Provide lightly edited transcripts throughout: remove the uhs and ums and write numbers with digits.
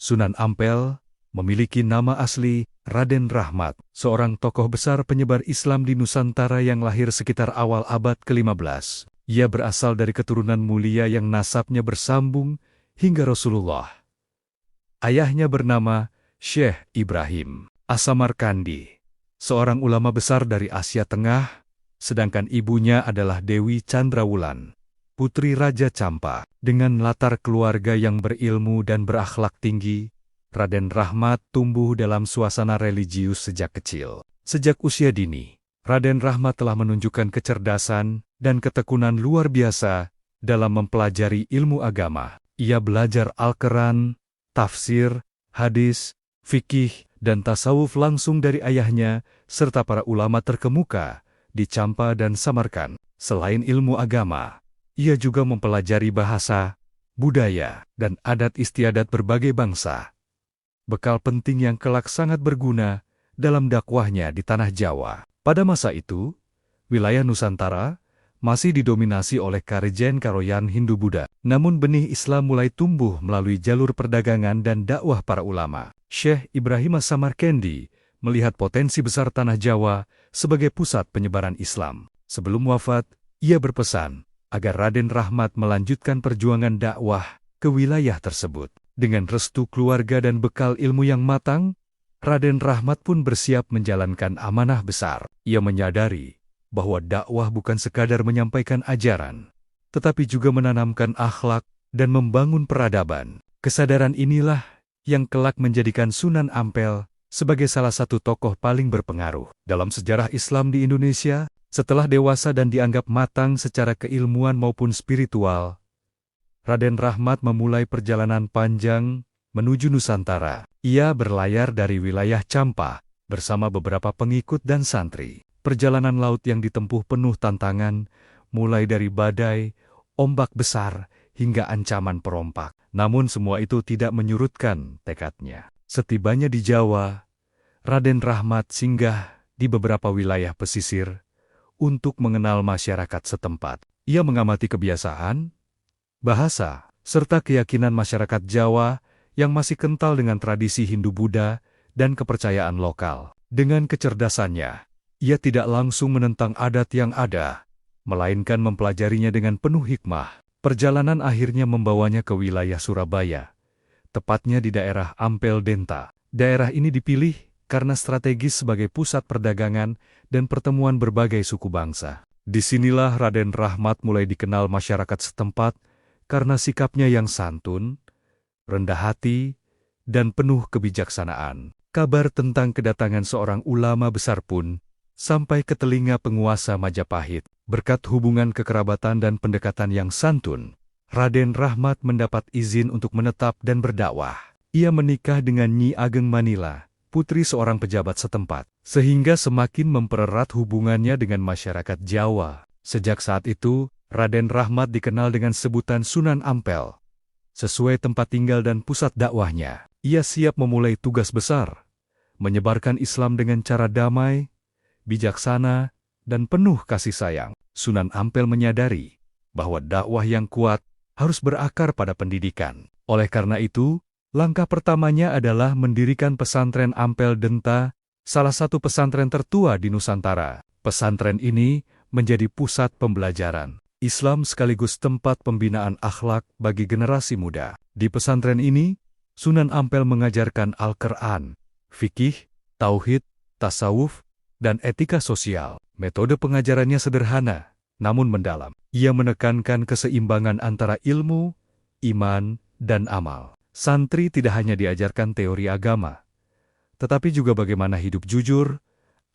Sunan Ampel memiliki nama asli Raden Rahmat, seorang tokoh besar penyebar Islam di Nusantara yang lahir sekitar awal abad ke-15. Ia berasal dari keturunan mulia yang nasabnya bersambung hingga Rasulullah. Ayahnya bernama Syekh Ibrahim As-Samarkandi, seorang ulama besar dari Asia Tengah, sedangkan ibunya adalah Dewi Chandrawulan, putri Raja Campa. Dengan latar keluarga yang berilmu dan berakhlak tinggi, Raden Rahmat tumbuh dalam suasana religius sejak kecil. Sejak usia dini, Raden Rahmat telah menunjukkan kecerdasan dan ketekunan luar biasa dalam mempelajari ilmu agama. Ia belajar Al-Quran, tafsir, hadis, fikih, dan tasawuf langsung dari ayahnya serta para ulama terkemuka di Campa dan Samarkand. Selain ilmu agama, ia juga mempelajari bahasa, budaya, dan adat istiadat berbagai bangsa. Bekal penting yang kelak sangat berguna dalam dakwahnya di tanah Jawa. Pada masa itu, wilayah Nusantara masih didominasi oleh Karajan Karoyan Hindu-Buddha. Namun benih Islam mulai tumbuh melalui jalur perdagangan dan dakwah para ulama. Syekh Ibrahim As-Samarkandi melihat potensi besar tanah Jawa sebagai pusat penyebaran Islam. Sebelum wafat, ia berpesan agar Raden Rahmat melanjutkan perjuangan dakwah ke wilayah tersebut. Dengan restu keluarga dan bekal ilmu yang matang, Raden Rahmat pun bersiap menjalankan amanah besar. Ia menyadari bahwa dakwah bukan sekadar menyampaikan ajaran, tetapi juga menanamkan akhlak dan membangun peradaban. Kesadaran inilah yang kelak menjadikan Sunan Ampel sebagai salah satu tokoh paling berpengaruh dalam sejarah Islam di Indonesia. Setelah dewasa dan dianggap matang secara keilmuan maupun spiritual, Raden Rahmat memulai perjalanan panjang menuju Nusantara. Ia berlayar dari wilayah Campa bersama beberapa pengikut dan santri. Perjalanan laut yang ditempuh penuh tantangan, mulai dari badai, ombak besar, hingga ancaman perompak. Namun semua itu tidak menyurutkan tekadnya. Setibanya di Jawa, Raden Rahmat singgah di beberapa wilayah pesisir untuk mengenal masyarakat setempat. Ia mengamati kebiasaan, bahasa, serta keyakinan masyarakat Jawa yang masih kental dengan tradisi Hindu-Buddha dan kepercayaan lokal. Dengan kecerdasannya, ia tidak langsung menentang adat yang ada, melainkan mempelajarinya dengan penuh hikmah. Perjalanan akhirnya membawanya ke wilayah Surabaya, tepatnya di daerah Ampel Denta. Daerah ini dipilih karena strategis sebagai pusat perdagangan dan pertemuan berbagai suku bangsa. Disinilah Raden Rahmat mulai dikenal masyarakat setempat karena sikapnya yang santun, rendah hati, dan penuh kebijaksanaan. Kabar tentang kedatangan seorang ulama besar pun sampai ke telinga penguasa Majapahit. Berkat hubungan kekerabatan dan pendekatan yang santun, Raden Rahmat mendapat izin untuk menetap dan berdakwah. Ia menikah dengan Nyi Ageng Manila, putri seorang pejabat setempat, sehingga semakin mempererat hubungannya dengan masyarakat Jawa. Sejak saat itu, Raden Rahmat dikenal dengan sebutan Sunan Ampel. Sesuai tempat tinggal dan pusat dakwahnya, ia siap memulai tugas besar, menyebarkan Islam dengan cara damai, bijaksana, dan penuh kasih sayang. Sunan Ampel menyadari bahwa dakwah yang kuat harus berakar pada pendidikan. Oleh karena itu, langkah pertamanya adalah mendirikan pesantren Ampel Denta, salah satu pesantren tertua di Nusantara. Pesantren ini menjadi pusat pembelajaran Islam sekaligus tempat pembinaan akhlak bagi generasi muda. Di pesantren ini, Sunan Ampel mengajarkan Al-Quran, fikih, tauhid, tasawuf, dan etika sosial. Metode pengajarannya sederhana, namun mendalam. Ia menekankan keseimbangan antara ilmu, iman, dan amal. Santri tidak hanya diajarkan teori agama, tetapi juga bagaimana hidup jujur,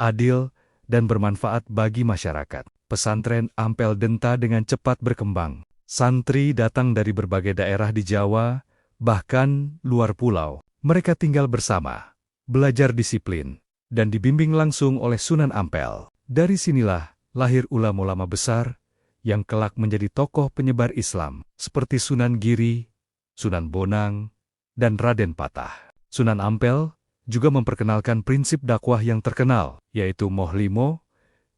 adil, dan bermanfaat bagi masyarakat. Pesantren Ampel Denta dengan cepat berkembang. Santri datang dari berbagai daerah di Jawa, bahkan luar pulau. Mereka tinggal bersama, belajar disiplin, dan dibimbing langsung oleh Sunan Ampel. Dari sinilah lahir ulama-ulama besar yang kelak menjadi tokoh penyebar Islam, seperti Sunan Giri, Sunan Bonang, dan Raden Patah. Sunan Ampel juga memperkenalkan prinsip dakwah yang terkenal, yaitu Moh Limo,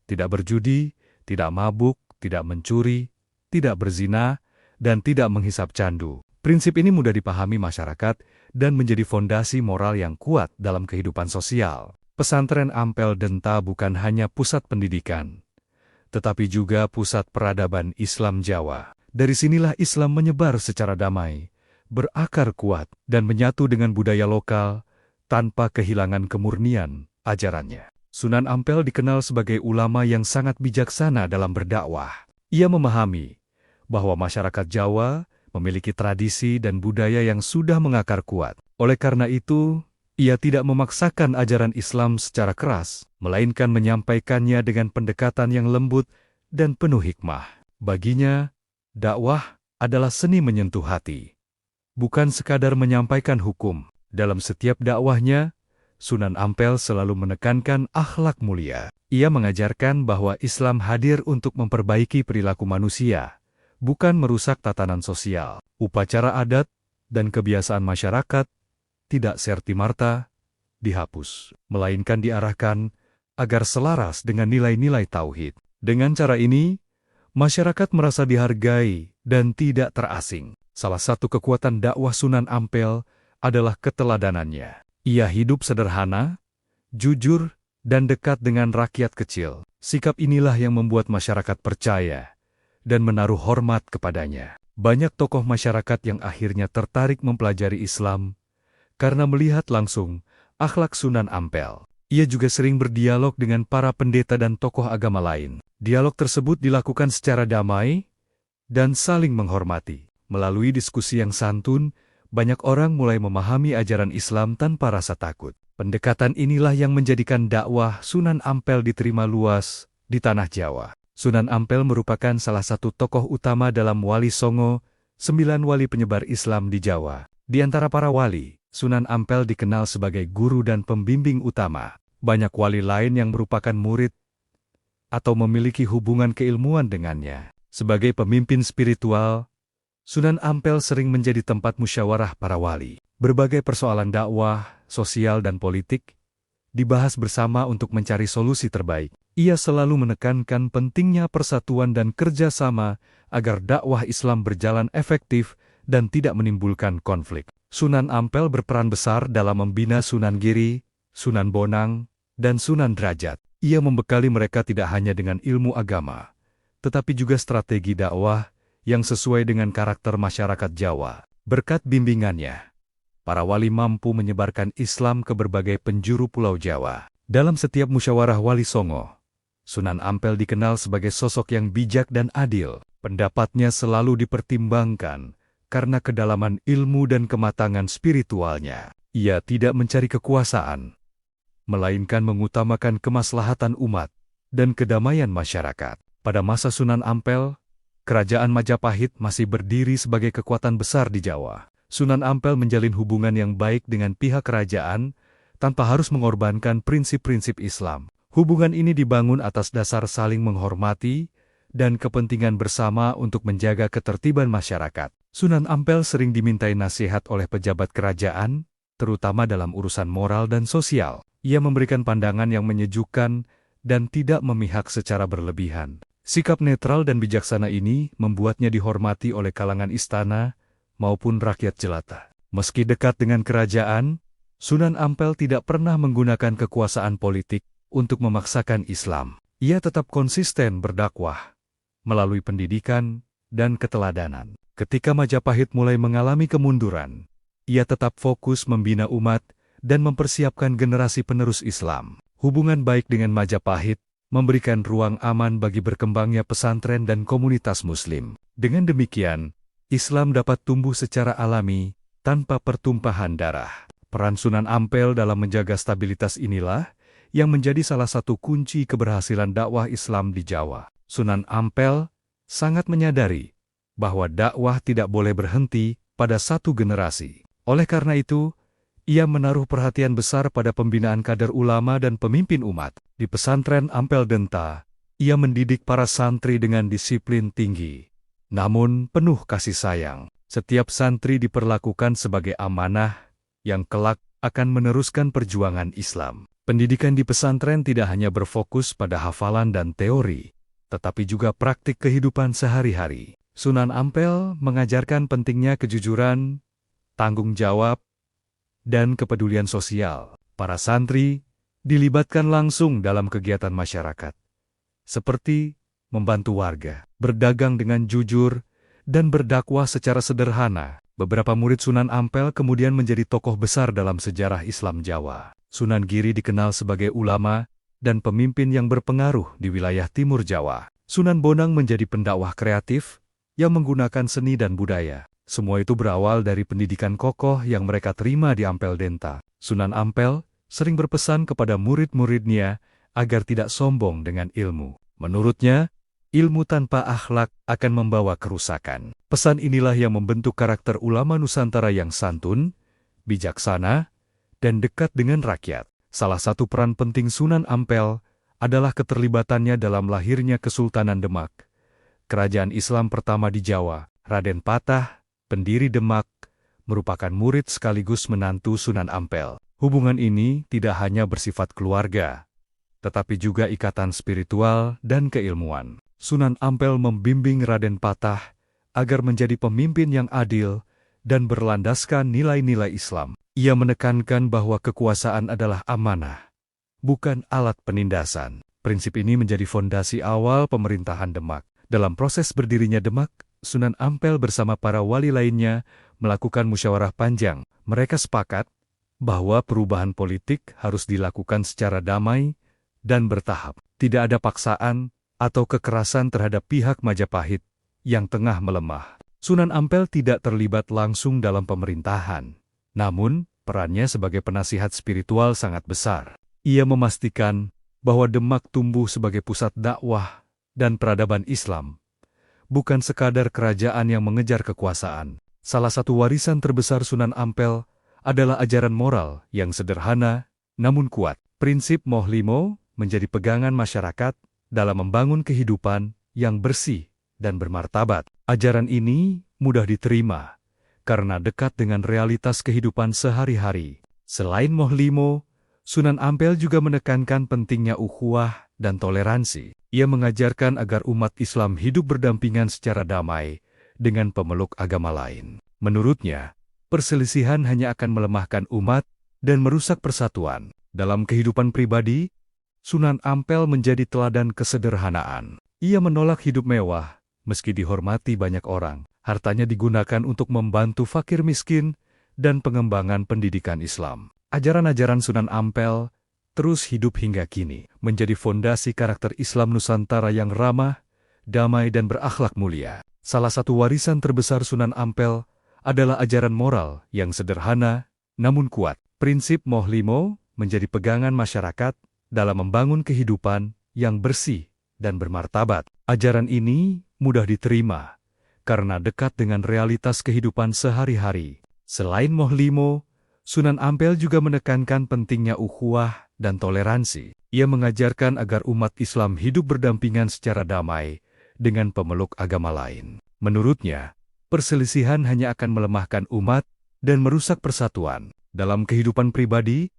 tidak berjudi, tidak mabuk, tidak mencuri, tidak berzina, dan tidak menghisap candu. Prinsip ini mudah dipahami masyarakat dan menjadi fondasi moral yang kuat dalam kehidupan sosial. Pesantren Ampel Denta bukan hanya pusat pendidikan, tetapi juga pusat peradaban Islam Jawa. Dari sinilah Islam menyebar secara damai, berakar kuat, dan menyatu dengan budaya lokal tanpa kehilangan kemurnian ajarannya. Sunan Ampel dikenal sebagai ulama yang sangat bijaksana dalam berdakwah. Ia memahami bahwa masyarakat Jawa memiliki tradisi dan budaya yang sudah mengakar kuat. Oleh karena itu, ia tidak memaksakan ajaran Islam secara keras, melainkan menyampaikannya dengan pendekatan yang lembut dan penuh hikmah. Baginya, dakwah adalah seni menyentuh hati, bukan sekadar menyampaikan hukum. Dalam setiap dakwahnya, Sunan Ampel selalu menekankan akhlak mulia. Ia mengajarkan bahwa Islam hadir untuk memperbaiki perilaku manusia, bukan merusak tatanan sosial. Upacara adat dan kebiasaan masyarakat tidak serta-merta dihapus, melainkan diarahkan agar selaras dengan nilai-nilai tauhid. Dengan cara ini, masyarakat merasa dihargai dan tidak terasing. Salah satu kekuatan dakwah Sunan Ampel adalah keteladanannya. Ia hidup sederhana, jujur, dan dekat dengan rakyat kecil. Sikap inilah yang membuat masyarakat percaya dan menaruh hormat kepadanya. Banyak tokoh masyarakat yang akhirnya tertarik mempelajari Islam karena melihat langsung akhlak Sunan Ampel. Ia juga sering berdialog dengan para pendeta dan tokoh agama lain. Dialog tersebut dilakukan secara damai dan saling menghormati. Melalui diskusi yang santun, banyak orang mulai memahami ajaran Islam tanpa rasa takut. Pendekatan inilah yang menjadikan dakwah Sunan Ampel diterima luas di tanah Jawa. Sunan Ampel merupakan salah satu tokoh utama dalam Wali Songo, 9 wali penyebar Islam di Jawa. Di antara para wali, Sunan Ampel dikenal sebagai guru dan pembimbing utama. Banyak wali lain yang merupakan murid atau memiliki hubungan keilmuan dengannya. Sebagai pemimpin spiritual, Sunan Ampel sering menjadi tempat musyawarah para wali. Berbagai persoalan dakwah, sosial, dan politik dibahas bersama untuk mencari solusi terbaik. Ia selalu menekankan pentingnya persatuan dan kerjasama agar dakwah Islam berjalan efektif dan tidak menimbulkan konflik. Sunan Ampel berperan besar dalam membina Sunan Giri, Sunan Bonang, dan Sunan Derajat. Ia membekali mereka tidak hanya dengan ilmu agama, tetapi juga strategi dakwah yang sesuai dengan karakter masyarakat Jawa. Berkat bimbingannya, para wali mampu menyebarkan Islam ke berbagai penjuru Pulau Jawa. Dalam setiap musyawarah Wali Songo, Sunan Ampel dikenal sebagai sosok yang bijak dan adil. Pendapatnya selalu dipertimbangkan karena kedalaman ilmu dan kematangan spiritualnya. Ia tidak mencari kekuasaan, melainkan mengutamakan kemaslahatan umat dan kedamaian masyarakat. Pada masa Sunan Ampel, Kerajaan Majapahit masih berdiri sebagai kekuatan besar di Jawa. Sunan Ampel menjalin hubungan yang baik dengan pihak kerajaan tanpa harus mengorbankan prinsip-prinsip Islam. Hubungan ini dibangun atas dasar saling menghormati dan kepentingan bersama untuk menjaga ketertiban masyarakat. Sunan Ampel sering dimintai nasihat oleh pejabat kerajaan, terutama dalam urusan moral dan sosial. Ia memberikan pandangan yang menyejukkan dan tidak memihak secara berlebihan. Sikap netral dan bijaksana ini membuatnya dihormati oleh kalangan istana maupun rakyat jelata. Meski dekat dengan kerajaan, Sunan Ampel tidak pernah menggunakan kekuasaan politik untuk memaksakan Islam. Ia tetap konsisten berdakwah melalui pendidikan dan keteladanan. Ketika Majapahit mulai mengalami kemunduran, ia tetap fokus membina umat dan mempersiapkan generasi penerus Islam. Hubungan baik dengan Majapahit memberikan ruang aman bagi berkembangnya pesantren dan komunitas Muslim. Dengan demikian, Islam dapat tumbuh secara alami tanpa pertumpahan darah. Peran Sunan Ampel dalam menjaga stabilitas inilah yang menjadi salah satu kunci keberhasilan dakwah Islam di Jawa. Sunan Ampel sangat menyadari bahwa dakwah tidak boleh berhenti pada satu generasi. Oleh karena itu, ia menaruh perhatian besar pada pembinaan kader ulama dan pemimpin umat. Di pesantren Ampel Denta, ia mendidik para santri dengan disiplin tinggi, namun penuh kasih sayang. Setiap santri diperlakukan sebagai amanah yang kelak akan meneruskan perjuangan Islam. Pendidikan di pesantren tidak hanya berfokus pada hafalan dan teori, tetapi juga praktik kehidupan sehari-hari. Sunan Ampel mengajarkan pentingnya kejujuran, tanggung jawab, dan kepedulian sosial. Para santri dilibatkan langsung dalam kegiatan masyarakat, seperti membantu warga, berdagang dengan jujur, dan berdakwah secara sederhana. Beberapa murid Sunan Ampel kemudian menjadi tokoh besar dalam sejarah Islam Jawa. Sunan Giri dikenal sebagai ulama dan pemimpin yang berpengaruh di wilayah Timur Jawa. Sunan Bonang menjadi pendakwah kreatif yang menggunakan seni dan budaya. Semua itu berawal dari pendidikan kokoh yang mereka terima di Ampel Denta. Sunan Ampel sering berpesan kepada murid-muridnya agar tidak sombong dengan ilmu. Menurutnya, ilmu tanpa akhlak akan membawa kerusakan. Pesan inilah yang membentuk karakter ulama Nusantara yang santun, bijaksana, dan dekat dengan rakyat. Salah satu peran penting Sunan Ampel adalah keterlibatannya dalam lahirnya Kesultanan Demak, kerajaan Islam pertama di Jawa. Raden Patah, pendiri Demak, merupakan murid sekaligus menantu Sunan Ampel. Hubungan ini tidak hanya bersifat keluarga, tetapi juga ikatan spiritual dan keilmuan. Sunan Ampel membimbing Raden Patah agar menjadi pemimpin yang adil dan berlandaskan nilai-nilai Islam. Ia menekankan bahwa kekuasaan adalah amanah, bukan alat penindasan. Prinsip ini menjadi fondasi awal pemerintahan Demak. Dalam proses berdirinya Demak, Sunan Ampel bersama para wali lainnya melakukan musyawarah panjang. Mereka sepakat bahwa perubahan politik harus dilakukan secara damai dan bertahap. Tidak ada paksaan atau kekerasan terhadap pihak Majapahit yang tengah melemah. Sunan Ampel tidak terlibat langsung dalam pemerintahan, namun perannya sebagai penasihat spiritual sangat besar. Ia memastikan bahwa Demak tumbuh sebagai pusat dakwah dan peradaban Islam, bukan sekadar kerajaan yang mengejar kekuasaan. Salah satu warisan terbesar Sunan Ampel adalah ajaran moral yang sederhana namun kuat. Prinsip Moh5 menjadi pegangan masyarakat dalam membangun kehidupan yang bersih dan bermartabat. Ajaran ini mudah diterima karena dekat dengan realitas kehidupan sehari-hari. Selain Moh5, Sunan Ampel juga menekankan pentingnya ukhuwah dan toleransi. Ia mengajarkan agar umat Islam hidup berdampingan secara damai dengan pemeluk agama lain. Menurutnya, perselisihan hanya akan melemahkan umat dan merusak persatuan. Dalam kehidupan pribadi, Sunan Ampel menjadi teladan kesederhanaan. Ia menolak hidup mewah, meski dihormati banyak orang. Hartanya digunakan untuk membantu fakir miskin dan pengembangan pendidikan Islam. Ajaran-ajaran Sunan Ampel terus hidup hingga kini, menjadi fondasi karakter Islam Nusantara yang ramah, damai dan berakhlak mulia. Salah satu warisan terbesar Sunan Ampel adalah ajaran moral yang sederhana namun kuat. Prinsip Moh5 menjadi pegangan masyarakat dalam membangun kehidupan yang bersih dan bermartabat. Ajaran ini mudah diterima karena dekat dengan realitas kehidupan sehari-hari. Selain Moh5, Sunan Ampel juga menekankan pentingnya ukhuwah dan toleransi. Ia mengajarkan agar umat Islam hidup berdampingan secara damai dengan pemeluk agama lain. Menurutnya, perselisihan hanya akan melemahkan umat dan merusak persatuan. Dalam kehidupan pribadi,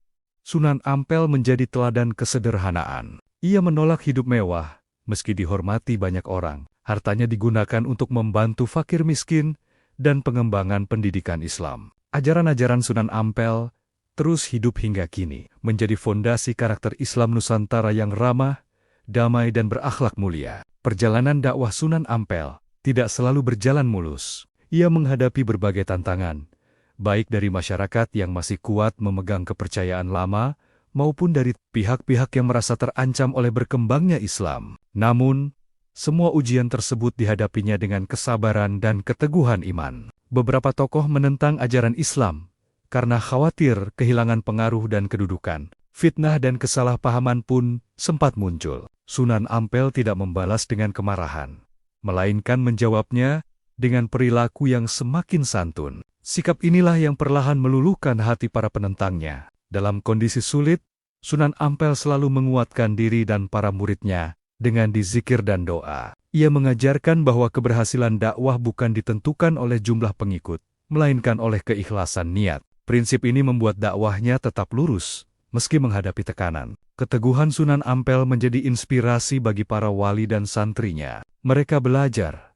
Sunan Ampel menjadi teladan kesederhanaan. Ia menolak hidup mewah, meski dihormati banyak orang. Hartanya digunakan untuk membantu fakir miskin dan pengembangan pendidikan Islam. Ajaran-ajaran Sunan Ampel terus hidup hingga kini, menjadi fondasi karakter Islam Nusantara yang ramah, damai dan berakhlak mulia. Perjalanan dakwah Sunan Ampel tidak selalu berjalan mulus. Ia menghadapi berbagai tantangan, baik dari masyarakat yang masih kuat memegang kepercayaan lama, maupun dari pihak-pihak yang merasa terancam oleh berkembangnya Islam. Namun, semua ujian tersebut dihadapinya dengan kesabaran dan keteguhan iman. Beberapa tokoh menentang ajaran Islam karena khawatir kehilangan pengaruh dan kedudukan. Fitnah dan kesalahpahaman pun sempat muncul. Sunan Ampel tidak membalas dengan kemarahan, melainkan menjawabnya dengan perilaku yang semakin santun. Sikap inilah yang perlahan meluluhkan hati para penentangnya. Dalam kondisi sulit, Sunan Ampel selalu menguatkan diri dan para muridnya dengan dizikir dan doa. Ia mengajarkan bahwa keberhasilan dakwah bukan ditentukan oleh jumlah pengikut, melainkan oleh keikhlasan niat. Prinsip ini membuat dakwahnya tetap lurus, meski menghadapi tekanan. Keteguhan Sunan Ampel menjadi inspirasi bagi para wali dan santrinya. Mereka belajar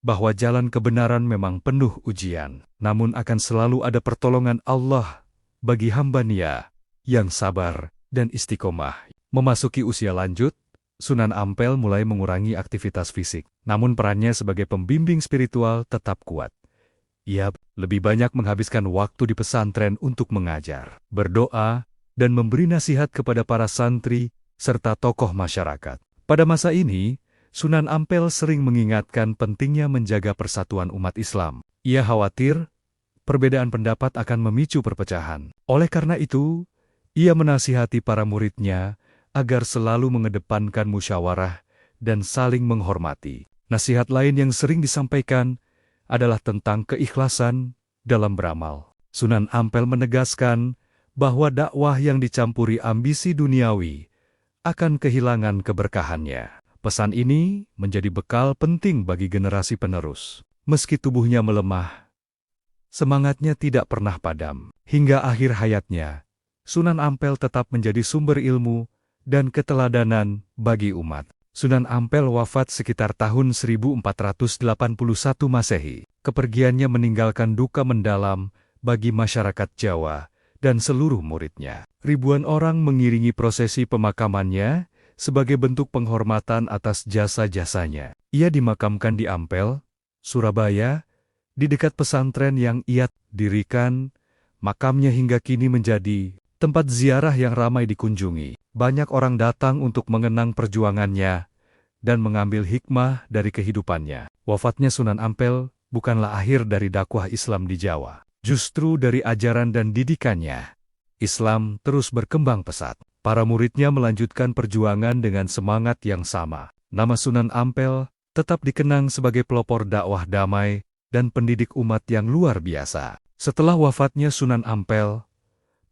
bahwa jalan kebenaran memang penuh ujian, namun akan selalu ada pertolongan Allah bagi hamba Nia yang sabar dan istiqomah. Memasuki usia lanjut, Sunan Ampel mulai mengurangi aktivitas fisik, namun perannya sebagai pembimbing spiritual tetap kuat. Ia lebih banyak menghabiskan waktu di pesantren untuk mengajar, berdoa, dan memberi nasihat kepada para santri serta tokoh masyarakat. Pada masa ini, Sunan Ampel sering mengingatkan pentingnya menjaga persatuan umat Islam. Ia khawatir perbedaan pendapat akan memicu perpecahan. Oleh karena itu, ia menasihati para muridnya agar selalu mengedepankan musyawarah dan saling menghormati. Nasihat lain yang sering disampaikan adalah tentang keikhlasan dalam beramal. Sunan Ampel menegaskan bahwa dakwah yang dicampuri ambisi duniawi akan kehilangan keberkahannya. Pesan ini menjadi bekal penting bagi generasi penerus. Meski tubuhnya melemah, semangatnya tidak pernah padam. Hingga akhir hayatnya, Sunan Ampel tetap menjadi sumber ilmu dan keteladanan bagi umat. Sunan Ampel wafat sekitar tahun 1481 Masehi. Kepergiannya meninggalkan duka mendalam bagi masyarakat Jawa dan seluruh muridnya. Ribuan orang mengiringi prosesi pemakamannya sebagai bentuk penghormatan atas jasa-jasanya. Ia dimakamkan di Ampel, Surabaya, di dekat pesantren yang ia dirikan. Makamnya hingga kini menjadi tempat ziarah yang ramai dikunjungi. Banyak orang datang untuk mengenang perjuangannya dan mengambil hikmah dari kehidupannya. Wafatnya Sunan Ampel bukanlah akhir dari dakwah Islam di Jawa. Justru dari ajaran dan didikannya, Islam terus berkembang pesat. Para muridnya melanjutkan perjuangan dengan semangat yang sama. Nama Sunan Ampel tetap dikenang sebagai pelopor dakwah damai dan pendidik umat yang luar biasa. Setelah wafatnya Sunan Ampel,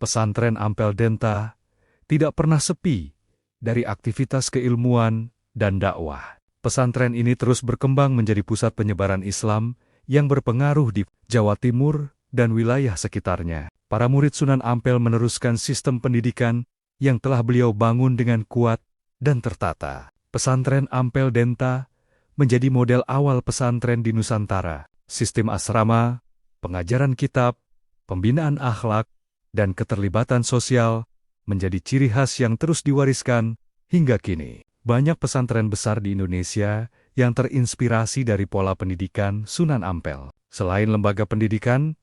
pesantren Ampel Denta tidak pernah sepi dari aktivitas keilmuan dan dakwah. Pesantren ini terus berkembang menjadi pusat penyebaran Islam yang berpengaruh di Jawa Timur dan wilayah sekitarnya. Para murid Sunan Ampel meneruskan sistem pendidikan yang telah beliau bangun dengan kuat dan tertata. Pesantren Ampel Denta menjadi model awal pesantren di Nusantara. Sistem asrama, pengajaran kitab, pembinaan akhlak, dan keterlibatan sosial menjadi ciri khas yang terus diwariskan hingga kini. Banyak pesantren besar di Indonesia yang terinspirasi dari pola pendidikan Sunan Ampel. Selain lembaga pendidikan,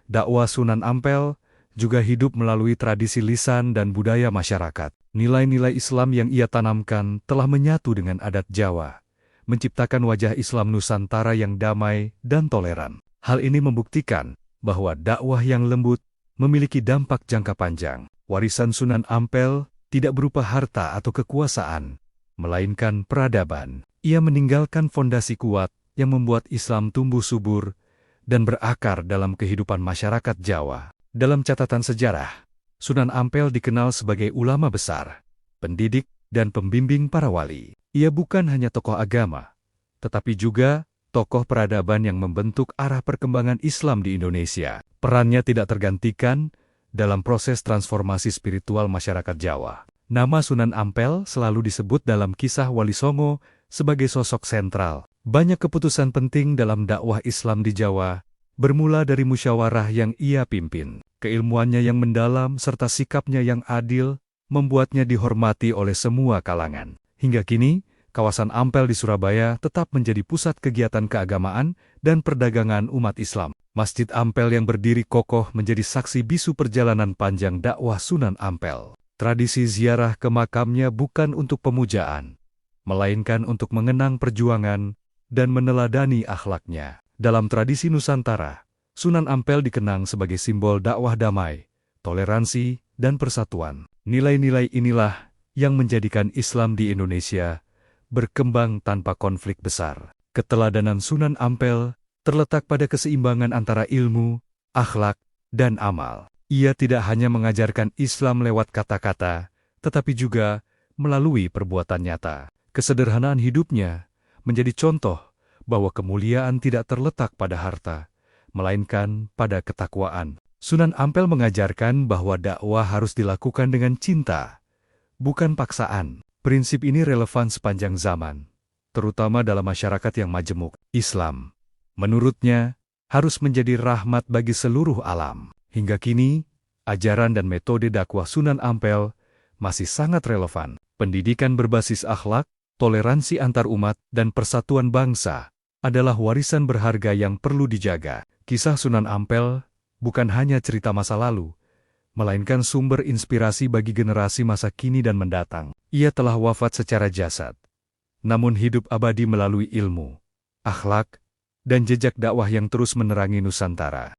dakwah Sunan Ampel juga hidup melalui tradisi lisan dan budaya masyarakat. Nilai-nilai Islam yang ia tanamkan telah menyatu dengan adat Jawa, menciptakan wajah Islam Nusantara yang damai dan toleran. Hal ini membuktikan bahwa dakwah yang lembut memiliki dampak jangka panjang. Warisan Sunan Ampel tidak berupa harta atau kekuasaan, melainkan peradaban. Ia meninggalkan fondasi kuat yang membuat Islam tumbuh subur dan berakar dalam kehidupan masyarakat Jawa. Dalam catatan sejarah, Sunan Ampel dikenal sebagai ulama besar, pendidik, dan pembimbing para wali. Ia bukan hanya tokoh agama, tetapi juga tokoh peradaban yang membentuk arah perkembangan Islam di Indonesia. Perannya tidak tergantikan dalam proses transformasi spiritual masyarakat Jawa. Nama Sunan Ampel selalu disebut dalam kisah Wali Songo sebagai sosok sentral. Banyak keputusan penting dalam dakwah Islam di Jawa bermula dari musyawarah yang ia pimpin. Keilmuannya yang mendalam serta sikapnya yang adil membuatnya dihormati oleh semua kalangan. Hingga kini, kawasan Ampel di Surabaya tetap menjadi pusat kegiatan keagamaan dan perdagangan umat Islam. Masjid Ampel yang berdiri kokoh menjadi saksi bisu perjalanan panjang dakwah Sunan Ampel. Tradisi ziarah ke makamnya bukan untuk pemujaan, melainkan untuk mengenang perjuangan dan meneladani akhlaknya. Dalam tradisi Nusantara, Sunan Ampel dikenang sebagai simbol dakwah damai, toleransi, dan persatuan. Nilai-nilai inilah yang menjadikan Islam di Indonesia berkembang tanpa konflik besar. Keteladanan Sunan Ampel terletak pada keseimbangan antara ilmu, akhlak, dan amal. Ia tidak hanya mengajarkan Islam lewat kata-kata, tetapi juga melalui perbuatan nyata. Kesederhanaan hidupnya menjadi contoh bahwa kemuliaan tidak terletak pada harta, melainkan pada ketakwaan. Sunan Ampel mengajarkan bahwa dakwah harus dilakukan dengan cinta, bukan paksaan. Prinsip ini relevan sepanjang zaman, terutama dalam masyarakat yang majemuk. Islam, menurutnya, harus menjadi rahmat bagi seluruh alam. Hingga kini, ajaran dan metode dakwah Sunan Ampel masih sangat relevan. Pendidikan berbasis akhlak, toleransi antar umat, dan persatuan bangsa adalah warisan berharga yang perlu dijaga. Kisah Sunan Ampel bukan hanya cerita masa lalu, melainkan sumber inspirasi bagi generasi masa kini dan mendatang. Ia telah wafat secara jasad, namun hidup abadi melalui ilmu, akhlak, dan jejak dakwah yang terus menerangi Nusantara.